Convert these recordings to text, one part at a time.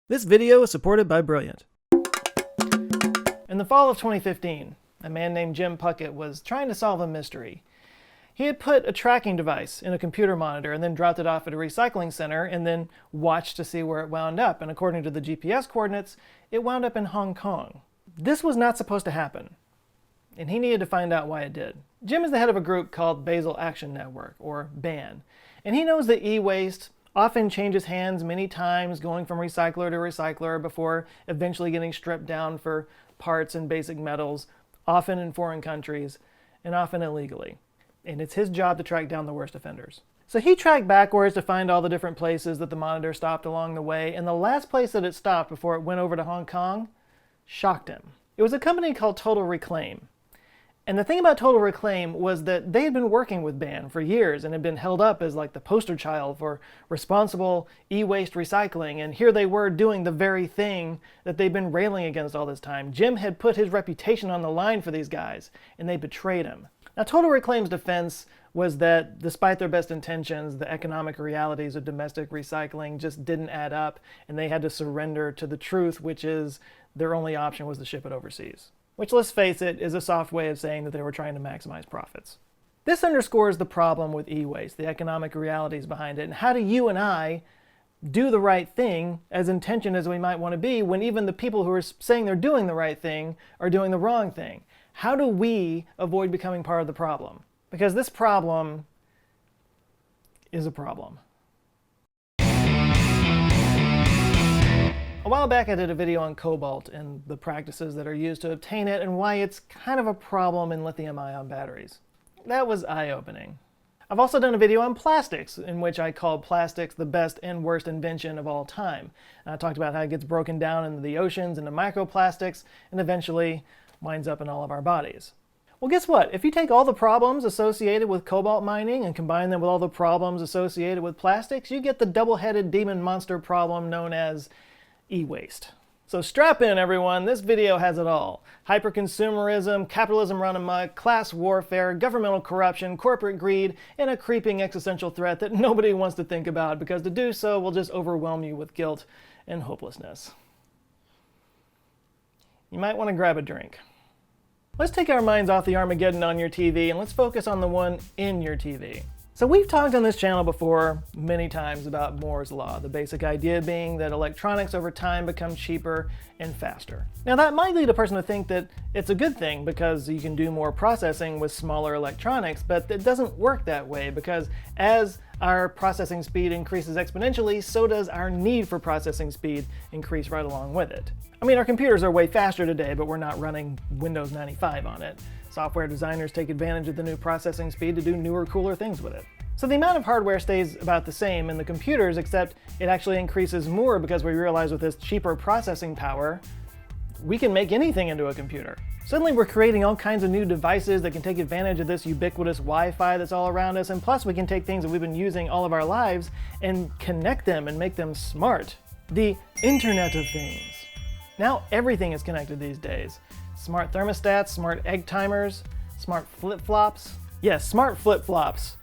This video is supported by Brilliant. In the fall of 2015, a man named Jim Puckett was trying to solve a mystery. He had put a tracking device in a computer monitor and then dropped it off at a recycling center and then watched to see where it wound up. And according to the GPS coordinates, it wound up in Hong Kong. This was not supposed to happen, and he needed to find out why it did. Jim is the head of a group called Basel Action Network, or BAN, and he knows that e-waste often changes hands many times, going from recycler to recycler before eventually getting stripped down for parts and basic metals, often in foreign countries and often illegally. And it's his job to track down the worst offenders. So he tracked backwards to find all the different places that the monitor stopped along the way, and the last place that it stopped before it went over to Hong Kong shocked him. It was a company called Total Reclaim. And the thing about Total Reclaim was that they had been working with BAN for years and had been held up as like the poster child for responsible e-waste recycling. And here they were doing the very thing that they'd been railing against all this time. Jim had put his reputation on the line for these guys, and they betrayed him. Now, Total Reclaim's defense was that despite their best intentions, the economic realities of domestic recycling just didn't add up, and they had to surrender to the truth, which is their only option was to ship it overseas. Which, let's face it, is a soft way of saying that they were trying to maximize profits. This underscores the problem with e-waste, the economic realities behind it, and how do you and I do the right thing, as intentioned as we might want to be, when even the people who are saying they're doing the right thing are doing the wrong thing? How do we avoid becoming part of the problem? Because this problem is a problem. A while back I did a video on cobalt and the practices that are used to obtain it and why it's kind of a problem in lithium-ion batteries. That was eye-opening. I've also done a video on plastics, in which I called plastics the best and worst invention of all time. And I talked about how it gets broken down into the oceans, into microplastics, and eventually winds up in all of our bodies. Well, guess what? If you take all the problems associated with cobalt mining and combine them with all the problems associated with plastics, you get the double-headed demon monster problem known as e-waste. So strap in, everyone. This video has it all. Hyper-consumerism, capitalism run amok, class warfare, governmental corruption, corporate greed, and a creeping existential threat that nobody wants to think about, because to do so will just overwhelm you with guilt and hopelessness. You might want to grab a drink. Let's take our minds off the Armageddon on your TV and let's focus on the one in your TV. So we've talked on this channel before many times about Moore's Law, the basic idea being that electronics over time become cheaper and faster. Now that might lead a person to think that it's a good thing because you can do more processing with smaller electronics, but it doesn't work that way, because as our processing speed increases exponentially, so does our need for processing speed increase right along with it. I mean, our computers are way faster today, but we're not running Windows 95 on it. Software designers take advantage of the new processing speed to do newer, cooler things with it. So the amount of hardware stays about the same in the computers, except it actually increases more because we realize with this cheaper processing power, we can make anything into a computer. Suddenly we're creating all kinds of new devices that can take advantage of this ubiquitous Wi-Fi that's all around us, and plus we can take things that we've been using all of our lives and connect them and make them smart. The Internet of Things. Now everything is connected these days. Smart thermostats, smart egg timers, smart flip-flops. Yes, smart flip-flops.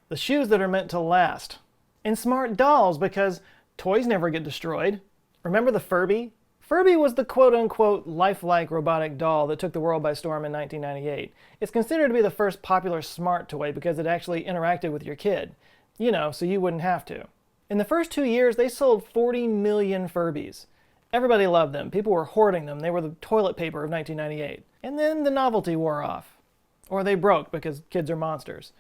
The shoes that are meant to last. And smart dolls, because toys never get destroyed. Remember the Furby? Furby was the quote-unquote lifelike robotic doll that took the world by storm in 1998. It's considered to be the first popular smart toy because it actually interacted with your kid. You know, so you wouldn't have to. In the first 2 years, they sold 40 million Furbies. Everybody loved them. People were hoarding them. They were the toilet paper of 1998. And then the novelty wore off. Or they broke because kids are monsters.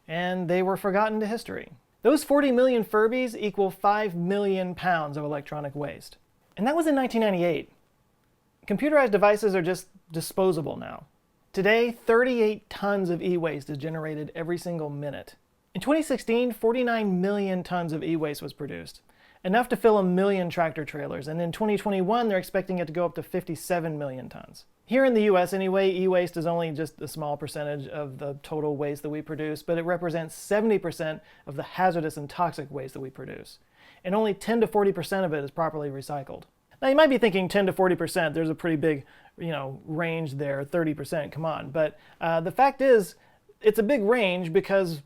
And they were forgotten to history. Those 40 million Furbies equal 5 million pounds of electronic waste. And that was in 1998. Computerized devices are just disposable now. Today, 38 tons of e-waste is generated every single minute. In 2016, 49 million tons of e-waste was produced. Enough to fill 1 million tractor trailers, and in 2021 they're expecting it to go up to 57 million tons. Here in the US anyway, e-waste is only just a small percentage of the total waste that we produce, but it represents 70% of the hazardous and toxic waste that we produce. And only 10 to 40% of it is properly recycled. Now you might be thinking 10 to 40%, there's a pretty big, range there, 30%, come on. But the fact is, it's a big range because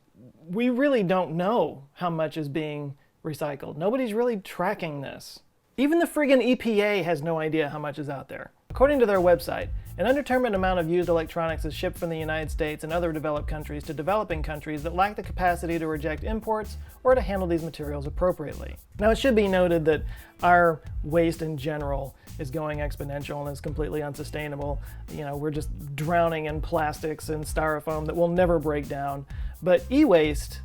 we really don't know how much is being recycled. Nobody's really tracking this. Even the friggin' EPA has no idea how much is out there. According to their website, an undetermined amount of used electronics is shipped from the United States and other developed countries to developing countries that lack the capacity to reject imports or to handle these materials appropriately. Now, it should be noted that our waste in general is going exponential and is completely unsustainable. We're just drowning in plastics and styrofoam that will never break down. But e-waste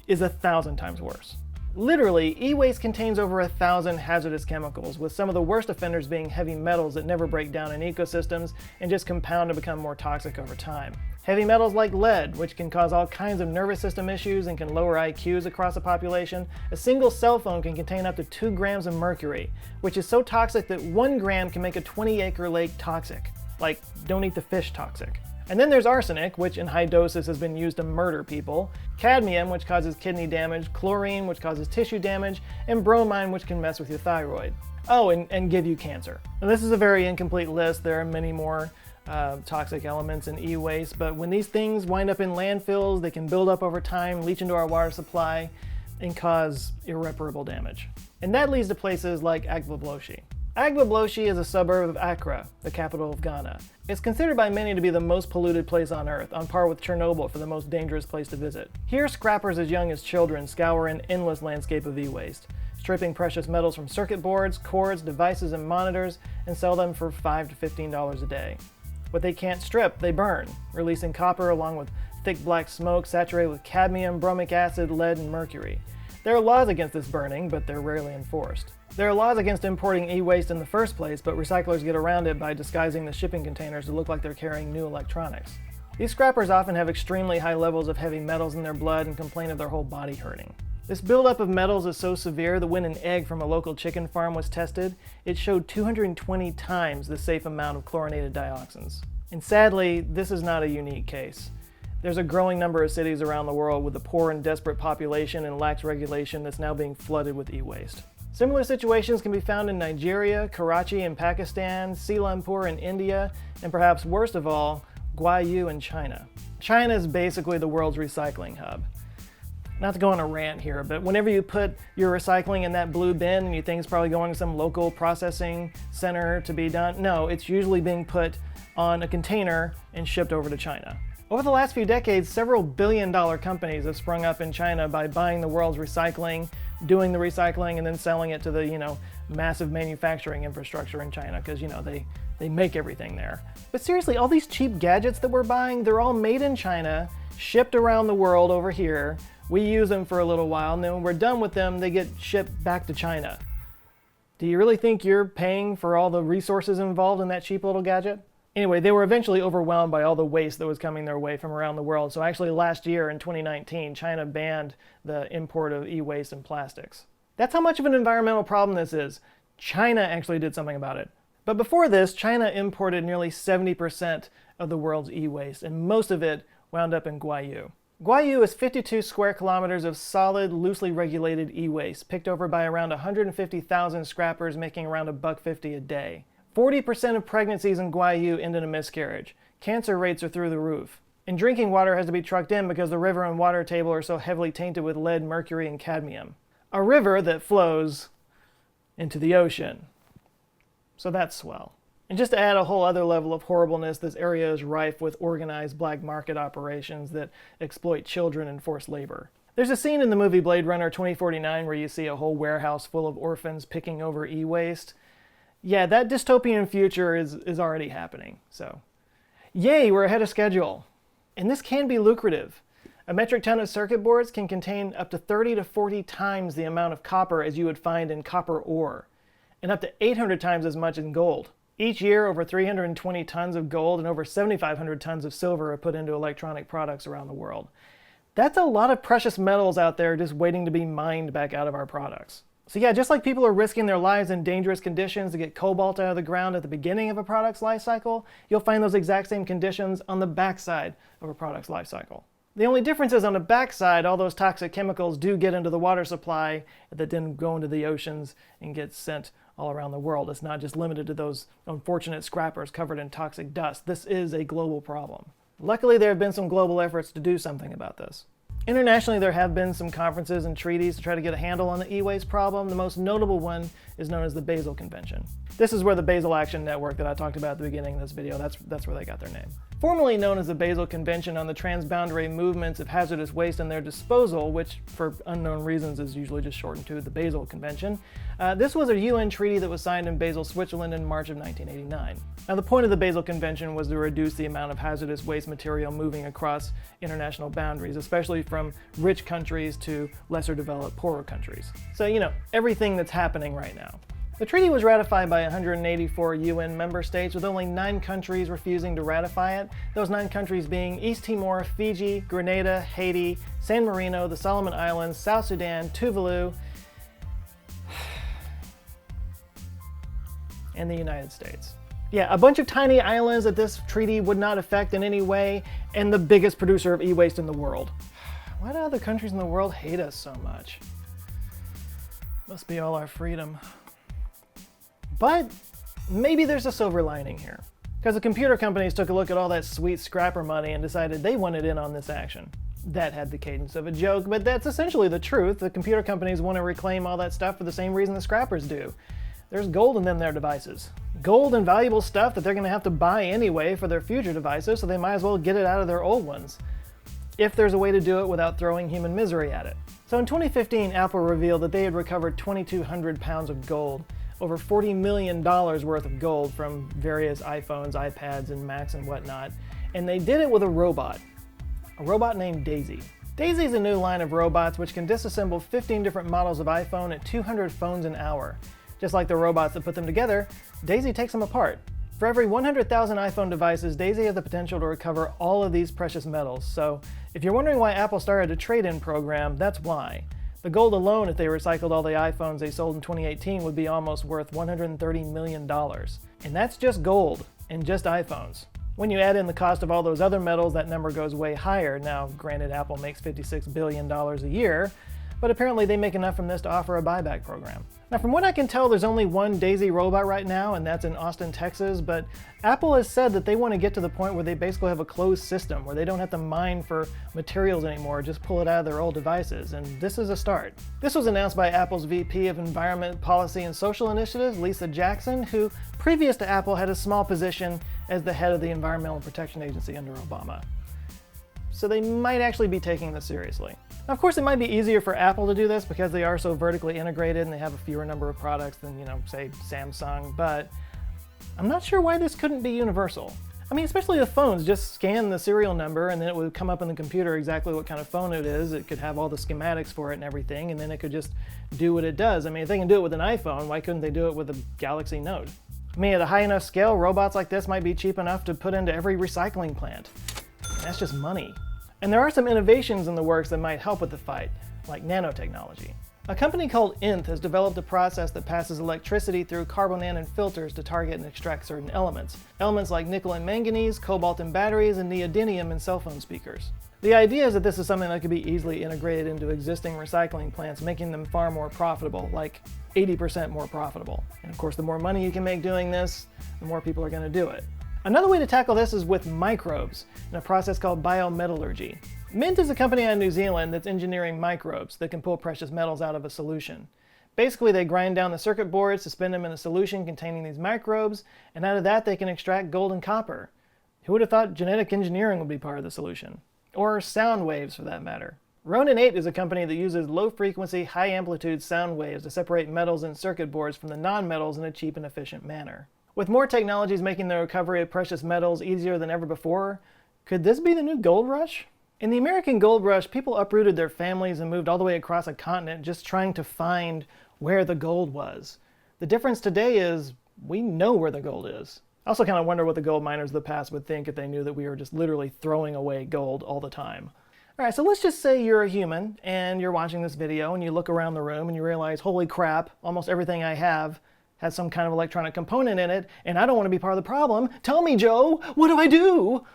is 1,000 times worse. Literally, e-waste contains over 1,000 hazardous chemicals, with some of the worst offenders being heavy metals that never break down in ecosystems and just compound to become more toxic over time. Heavy metals like lead, which can cause all kinds of nervous system issues and can lower IQs across a population. A single cell phone can contain up to 2 grams of mercury, which is so toxic that 1 gram can make a 20-acre lake toxic. Like, don't eat the fish toxic. And then there's arsenic, which in high doses has been used to murder people, cadmium, which causes kidney damage, chlorine, which causes tissue damage, and bromine, which can mess with your thyroid. Oh, and give you cancer. Now, this is a very incomplete list. There are many more toxic elements in e-waste, but when these things wind up in landfills, they can build up over time, leach into our water supply, and cause irreparable damage. And that leads to places like Agbogbloshie. Agbogbloshie is a suburb of Accra, the capital of Ghana. It's considered by many to be the most polluted place on Earth, on par with Chernobyl for the most dangerous place to visit. Here, scrappers as young as children scour an endless landscape of e-waste, stripping precious metals from circuit boards, cords, devices, and monitors, and sell them for $5 to $15 a day. What they can't strip, they burn, releasing copper along with thick black smoke saturated with cadmium, bromic acid, lead, and mercury. There are laws against this burning, but they're rarely enforced. There are laws against importing e-waste in the first place, but recyclers get around it by disguising the shipping containers to look like they're carrying new electronics. These scrappers often have extremely high levels of heavy metals in their blood and complain of their whole body hurting. This buildup of metals is so severe that when an egg from a local chicken farm was tested, it showed 220 times the safe amount of chlorinated dioxins. And sadly, this is not a unique case. There's a growing number of cities around the world with a poor and desperate population and lax regulation that's now being flooded with e-waste. Similar situations can be found in Nigeria, Karachi in Pakistan, Selampur in India, and perhaps worst of all, Guayu in China. China is basically the world's recycling hub. Not to go on a rant here, but whenever you put your recycling in that blue bin and you think it's probably going to some local processing center to be done, no, it's usually being put on a container and shipped over to China. Over the last few decades, several billion-dollar companies have sprung up in China by buying the world's recycling, doing the recycling, and then selling it to the, massive manufacturing infrastructure in China, because, they make everything there. But seriously, all these cheap gadgets that we're buying, they're all made in China, shipped around the world over here. We use them for a little while, and then when we're done with them, they get shipped back to China. Do you really think you're paying for all the resources involved in that cheap little gadget? Anyway, they were eventually overwhelmed by all the waste that was coming their way from around the world. So actually last year in 2019, China banned the import of e-waste and plastics. That's how much of an environmental problem this is. China actually did something about it. But before this, China imported nearly 70% of the world's e-waste, and most of it wound up in Guayu. Guayu is 52 square kilometers of solid, loosely regulated e-waste, picked over by around 150,000 scrappers, making around $1.50 a day. 40% of pregnancies in Guayu end in a miscarriage. Cancer rates are through the roof. And drinking water has to be trucked in because the river and water table are so heavily tainted with lead, mercury, and cadmium. A river that flows into the ocean. So that's swell. And just to add a whole other level of horribleness, this area is rife with organized black market operations that exploit children and forced labor. There's a scene in the movie Blade Runner 2049 where you see a whole warehouse full of orphans picking over e-waste. Yeah, that dystopian future is already happening, so. Yay, we're ahead of schedule. And this can be lucrative. A metric ton of circuit boards can contain up to 30 to 40 times the amount of copper as you would find in copper ore, and up to 800 times as much in gold. Each year, over 320 tons of gold and over 7,500 tons of silver are put into electronic products around the world. That's a lot of precious metals out there just waiting to be mined back out of our products. So yeah, just like people are risking their lives in dangerous conditions to get cobalt out of the ground at the beginning of a product's life cycle, you'll find those exact same conditions on the backside of a product's life cycle. The only difference is on the backside, all those toxic chemicals do get into the water supply that then go into the oceans and get sent all around the world. It's not just limited to those unfortunate scrappers covered in toxic dust. This is a global problem. Luckily, there have been some global efforts to do something about this. Internationally, there have been some conferences and treaties to try to get a handle on the e-waste problem. The most notable one is known as the Basel Convention. This is where the Basel Action Network that I talked about at the beginning of this video, that's where they got their name. Formerly known as the Basel Convention on the Transboundary Movements of Hazardous Waste and Their Disposal, which for unknown reasons is usually just shortened to the Basel Convention. This was a UN treaty that was signed in Basel, Switzerland in March of 1989. Now the point of the Basel Convention was to reduce the amount of hazardous waste material moving across international boundaries, especially from rich countries to lesser developed, poorer countries. So, you know, everything that's happening right now. The treaty was ratified by 184 UN member states, with only 9 countries refusing to ratify it. Those 9 countries being East Timor, Fiji, Grenada, Haiti, San Marino, the Solomon Islands, South Sudan, Tuvalu, and the United States. Yeah, a bunch of tiny islands that this treaty would not affect in any way, and the biggest producer of e-waste in the world. Why do other countries in the world hate us so much? Must be all our freedom. But maybe there's a silver lining here, because the computer companies took a look at all that sweet scrapper money and decided they wanted in on this action. That had the cadence of a joke, but that's essentially the truth. The computer companies want to reclaim all that stuff for the same reason the scrappers do. There's gold in them their devices. Gold and valuable stuff that they're going to have to buy anyway for their future devices, so they might as well get it out of their old ones, if there's a way to do it without throwing human misery at it. So in 2015, Apple revealed that they had recovered 2,200 pounds of gold, over $40 million worth of gold from various iPhones, iPads, and Macs and whatnot, and they did it with a robot named Daisy. Daisy is a new line of robots which can disassemble 15 different models of iPhone at 200 phones an hour. Just like the robots that put them together, Daisy takes them apart. For every 100,000 iPhone devices, Daisy has the potential to recover all of these precious metals. So if you're wondering why Apple started a trade-in program, that's why. The gold alone, if they recycled all the iPhones they sold in 2018, would be almost worth $130 million. And that's just gold, and just iPhones. When you add in the cost of all those other metals, that number goes way higher. Now, granted, Apple makes $56 billion a year, but apparently they make enough from this to offer a buyback program. Now, from what I can tell, there's only one Daisy robot right now, and that's in Austin, Texas, but Apple has said that they want to get to the point where they basically have a closed system, where they don't have to mine for materials anymore, just pull it out of their old devices, and this is a start. This was announced by Apple's VP of Environment, Policy, and Social Initiatives, Lisa Jackson, who, previous to Apple, had a small position as the head of the Environmental Protection Agency under Obama. So they might actually be taking this seriously. Now, of course, it might be easier for Apple to do this because they are so vertically integrated and they have a fewer number of products than, say Samsung, but I'm not sure why this couldn't be universal. I mean, especially the phones, just scan the serial number and then it would come up in the computer exactly what kind of phone it is. It could have all the schematics for it and everything, and then it could just do what it does. I mean, if they can do it with an iPhone, why couldn't they do it with a Galaxy Note? I mean, at a high enough scale, robots like this might be cheap enough to put into every recycling plant. That's just money. And there are some innovations in the works that might help with the fight, like nanotechnology. A company called Nth has developed a process that passes electricity through carbon filters to target and extract certain elements. Elements like nickel and manganese, cobalt in batteries, and neodymium in cell phone speakers. The idea is that this is something that could be easily integrated into existing recycling plants, making them far more profitable, like 80% more profitable. And of course, the more money you can make doing this, the more people are going to do it. Another way to tackle this is with microbes, in a process called biometallurgy. Mint is a company out of New Zealand that's engineering microbes that can pull precious metals out of a solution. Basically, they grind down the circuit boards, suspend them in a solution containing these microbes, and out of that they can extract gold and copper. Who would have thought genetic engineering would be part of the solution? Or sound waves, for that matter. Ronin 8 is a company that uses low-frequency, high-amplitude sound waves to separate metals in circuit boards from the non-metals in a cheap and efficient manner. With more technologies making the recovery of precious metals easier than ever before, could this be the new gold rush? In the American gold rush, people uprooted their families and moved all the way across a continent just trying to find where the gold was. The difference today is we know where the gold is. I also kind of wonder what the gold miners of the past would think if they knew that we were just literally throwing away gold all the time. All right, so let's just say you're a human and you're watching this video and you look around the room and you realize, holy crap, almost everything I have has some kind of electronic component in it, and I don't want to be part of the problem. Tell me, Joe, what do I do?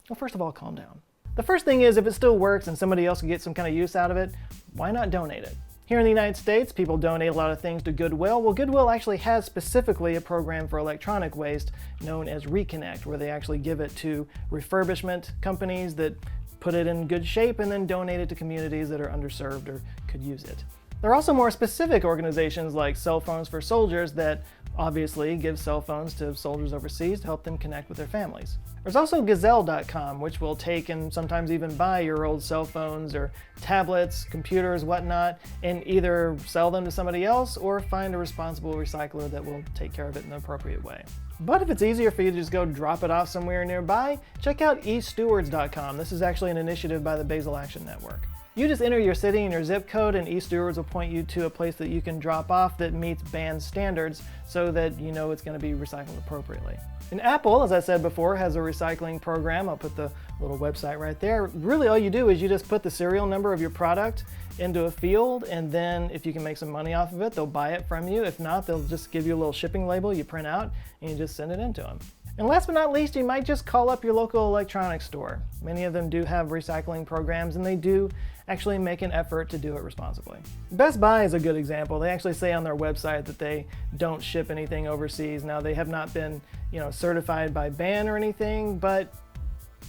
Well, first of all, calm down. The first thing is, if it still works and somebody else can get some kind of use out of it, why not donate it? Here in the United States, people donate a lot of things to Goodwill. Well, Goodwill actually has specifically a program for electronic waste known as Reconnect, where they actually give it to refurbishment companies that put it in good shape and then donate it to communities that are underserved or could use it. There are also more specific organizations like Cell Phones for Soldiers that obviously give cell phones to soldiers overseas to help them connect with their families. There's also Gazelle.com, which will take and sometimes even buy your old cell phones or tablets, computers, whatnot, and either sell them to somebody else or find a responsible recycler that will take care of it in an appropriate way. But if it's easier for you to just go drop it off somewhere nearby, check out eStewards.com. This is actually an initiative by the Basel Action Network. You just enter your city and your zip code, and eStewards will point you to a place that you can drop off that meets band standards so that you know it's going to be recycled appropriately. And Apple, as I said before, has a recycling program. I'll put the little website right there. Really all you do is you just put the serial number of your product into a field, and then if you can make some money off of it, they'll buy it from you. If not, they'll just give you a little shipping label you print out and you just send it in to them. And last but not least, you might just call up your local electronics store. Many of them do have recycling programs, and they do actually make an effort to do it responsibly. Best Buy is a good example. They actually say on their website that they don't ship anything overseas. Now, they have not been, certified by ban or anything, but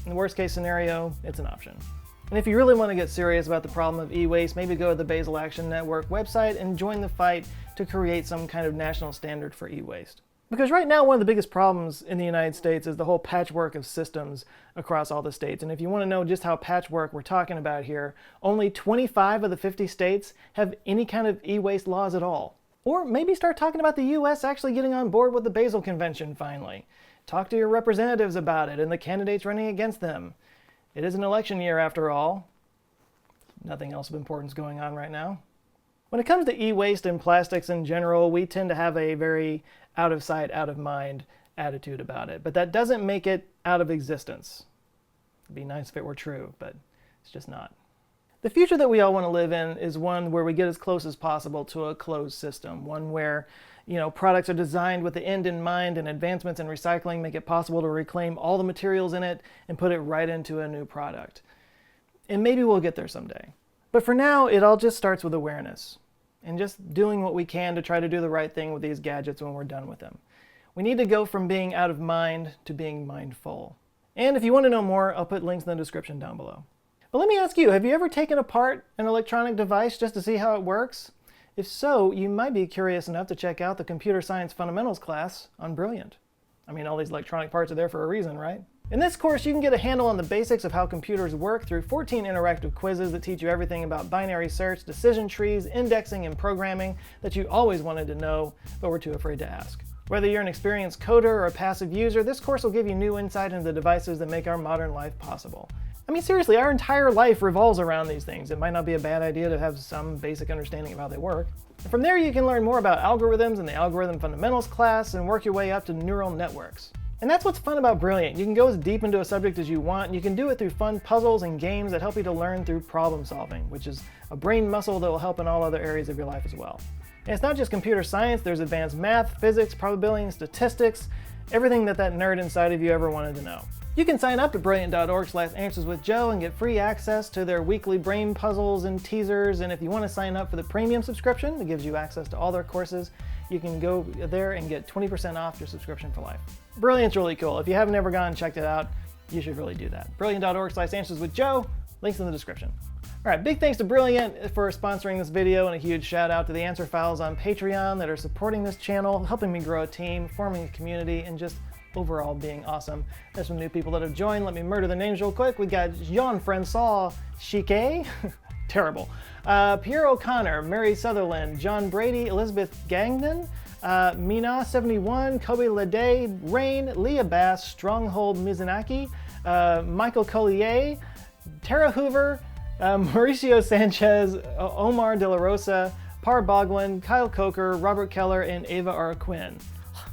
in the worst case scenario, it's an option. And if you really want to get serious about the problem of e-waste, maybe go to the Basel Action Network website and join the fight to create some kind of national standard for e-waste. Because right now, one of the biggest problems in the United States is the whole patchwork of systems across all the states. And if you want to know just how patchwork we're talking about here, only 25 of the 50 states have any kind of e-waste laws at all. Or maybe start talking about the US actually getting on board with the Basel Convention finally. Talk to your representatives about it and the candidates running against them. It is an election year after all. Nothing else of importance going on right now. When it comes to e-waste and plastics in general, we tend to have a very out of sight, out of mind attitude about it. But that doesn't make it out of existence. It'd be nice if it were true, but it's just not. The future that we all want to live in is one where we get as close as possible to a closed system, one where products are designed with the end in mind, and advancements in recycling make it possible to reclaim all the materials in it and put it right into a new product. And maybe we'll get there someday. But for now, it all just starts with awareness and just doing what we can to try to do the right thing with these gadgets when we're done with them. We need to go from being out of mind to being mindful. And if you want to know more, I'll put links in the description down below. But let me ask you, have you ever taken apart an electronic device just to see how it works? If so, you might be curious enough to check out the Computer Science Fundamentals class on Brilliant. I mean, all these electronic parts are there for a reason, right? In this course, you can get a handle on the basics of how computers work through 14 interactive quizzes that teach you everything about binary search, decision trees, indexing, and programming that you always wanted to know, but were too afraid to ask. Whether you're an experienced coder or a passive user, this course will give you new insight into the devices that make our modern life possible. I mean, seriously, our entire life revolves around these things. It might not be a bad idea to have some basic understanding of how they work. And from there, you can learn more about algorithms in the Algorithm Fundamentals class and work your way up to neural networks. And that's what's fun about Brilliant. You can go as deep into a subject as you want, and you can do it through fun puzzles and games that help you to learn through problem solving, which is a brain muscle that will help in all other areas of your life as well. And it's not just computer science, there's advanced math, physics, probability, and statistics, everything that nerd inside of you ever wanted to know. You can sign up at brilliant.org/answerswithjoe and get free access to their weekly brain puzzles and teasers. And if you want to sign up for the premium subscription that gives you access to all their courses, you can go there and get 20% off your subscription for life. Brilliant's really cool. If you haven't ever gone and checked it out, you should really do that. Brilliant.org/answerswithjoe, links in the description. All right, big thanks to Brilliant for sponsoring this video, and a huge shout out to the Answer Files on Patreon that are supporting this channel, helping me grow a team, forming a community, and just overall being awesome. There's some new people that have joined. Let me murder their names real quick. We got Jean-Francois Chiquet, terrible, Pierre O'Connor, Mary Sutherland, John Brady, Elizabeth Gagnon, Mina71, Kobe Lede, Rain, Leah Bass, Stronghold Mizunaki, Michael Collier, Tara Hoover, Mauricio Sanchez, Omar De La Rosa, Par Boglin, Kyle Coker, Robert Keller, and Ava R. Quinn.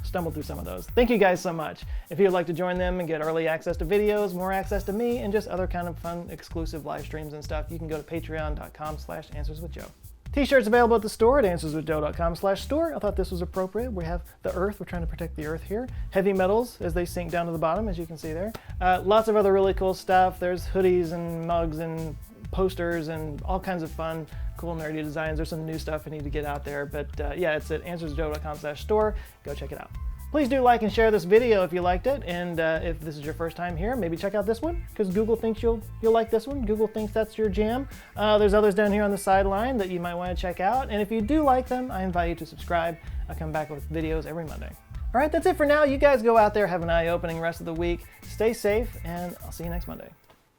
Stumbled through some of those. Thank you guys so much. If you'd like to join them and get early access to videos, more access to me, and just other kind of fun exclusive live streams and stuff, you can go to patreon.com/answerswithjoe. T-shirts available at the store at answerswithjoe.com/store. I thought this was appropriate. We have the earth. We're trying to protect the earth here. Heavy metals as they sink down to the bottom, as you can see there. Lots of other really cool stuff. There's hoodies and mugs and posters and all kinds of fun, cool, nerdy designs. There's some new stuff I need to get out there. But yeah, it's at answerswithjoe.com/store. Go check it out. Please do like and share this video if you liked it, and if this is your first time here, maybe check out this one, because Google thinks you'll like this one. Google thinks that's your jam. There's others down here on the sideline that you might want to check out, and if you do like them, I invite you to subscribe. I come back with videos every Monday. All right, that's it for now. You guys go out there, have an eye-opening rest of the week. Stay safe, and I'll see you next Monday.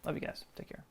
Love you guys. Take care.